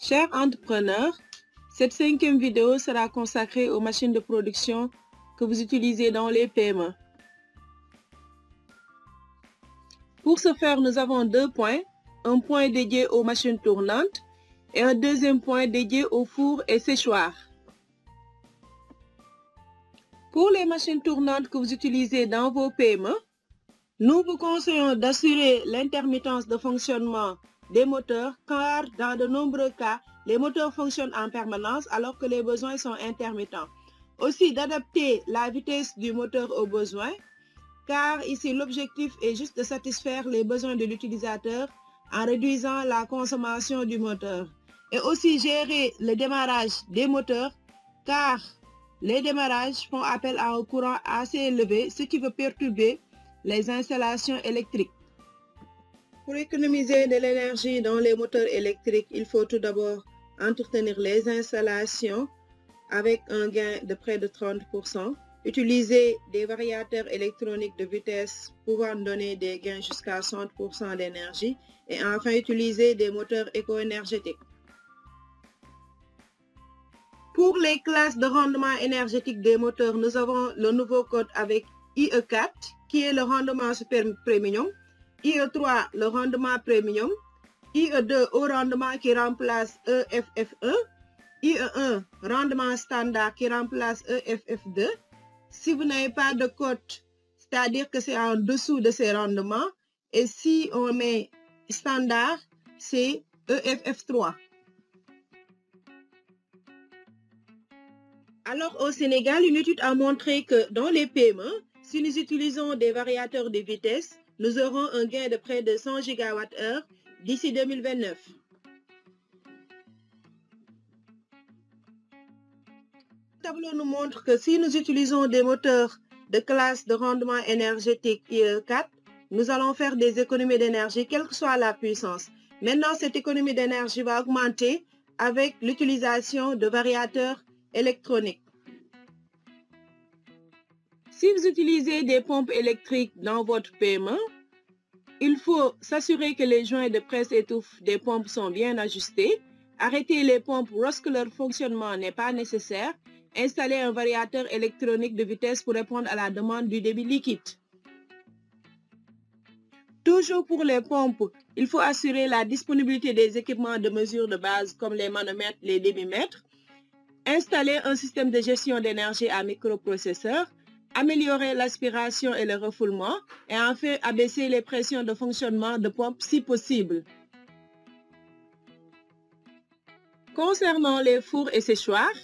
Chers entrepreneurs, cette 5e vidéo sera consacrée aux machines de production que vous utilisez dans les PME. Pour ce faire, nous avons 2 points, un point dédié aux machines tournantes et un deuxième point dédié aux fours et séchoirs. Pour les machines tournantes que vous utilisez dans vos PME, nous vous conseillons d'assurer l'intermittence de fonctionnement des moteurs car dans de nombreux cas, les moteurs fonctionnent en permanence alors que les besoins sont intermittents. Aussi d'adapter la vitesse du moteur aux besoins car ici l'objectif est juste de satisfaire les besoins de l'utilisateur en réduisant la consommation du moteur. Et aussi gérer le démarrage des moteurs car les démarrages font appel à un courant assez élevé, ce qui peut perturber les installations électriques. Pour économiser de l'énergie dans les moteurs électriques, il faut tout d'abord entretenir les installations avec un gain de près de 30%. Utiliser des variateurs électroniques de vitesse pouvant donner des gains jusqu'à 60% d'énergie. Et enfin, utiliser des moteurs éco-énergétiques. Pour les classes de rendement énergétique des moteurs, nous avons le nouveau code avec IE4 qui est le rendement super premium, IE3 le rendement premium, IE2 au rendement qui remplace EFF1, IE1 rendement standard qui remplace EFF2. Si vous n'avez pas de code, c'est-à-dire que c'est en dessous de ces rendements, et si on met standard, c'est EFF3. Alors au Sénégal, une étude a montré que dans les PME, si nous utilisons des variateurs de vitesse, nous aurons un gain de près de 100 GWh d'ici 2029. Le tableau nous montre que si nous utilisons des moteurs de classe de rendement énergétique IE4, nous allons faire des économies d'énergie, quelle que soit la puissance. Maintenant, cette économie d'énergie va augmenter avec l'utilisation de variateurs électroniques. Si vous utilisez des pompes électriques dans votre PME, il faut s'assurer que les joints de presse-étouffe des pompes sont bien ajustés, arrêter les pompes lorsque leur fonctionnement n'est pas nécessaire, installer un variateur électronique de vitesse pour répondre à la demande du débit liquide. Toujours pour les pompes, il faut assurer la disponibilité des équipements de mesure de base comme les manomètres, les débitmètres, installer un système de gestion d'énergie à microprocesseur, améliorer l'aspiration et le refoulement et enfin abaisser les pressions de fonctionnement de pompe si possible. Concernant les fours et séchoirs,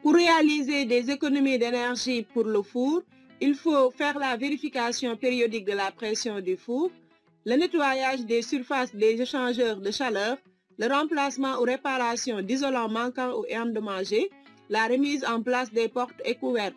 pour réaliser des économies d'énergie pour le four, il faut faire la vérification périodique de la pression du four, le nettoyage des surfaces des échangeurs de chaleur, le remplacement ou réparation d'isolants manquants ou endommagés, la remise en place des portes et couvercles.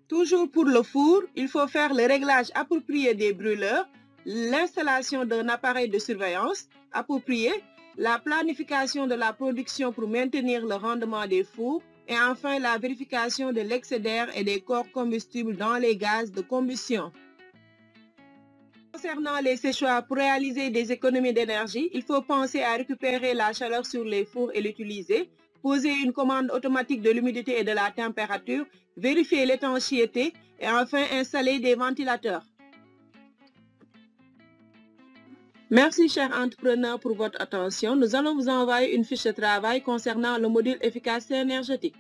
Toujours pour le four, il faut faire le réglage approprié des brûleurs, l'installation d'un appareil de surveillance approprié, la planification de la production pour maintenir le rendement des fours et enfin la vérification de l'excès d'air et des corps combustibles dans les gaz de combustion. Concernant les séchoirs, pour réaliser des économies d'énergie, il faut penser à récupérer la chaleur sur les fours et l'utiliser, poser une commande automatique de l'humidité et de la température, vérifier l'étanchéité et enfin installer des ventilateurs. Merci chers entrepreneurs pour votre attention. Nous allons vous envoyer une fiche de travail concernant le module efficacité énergétique.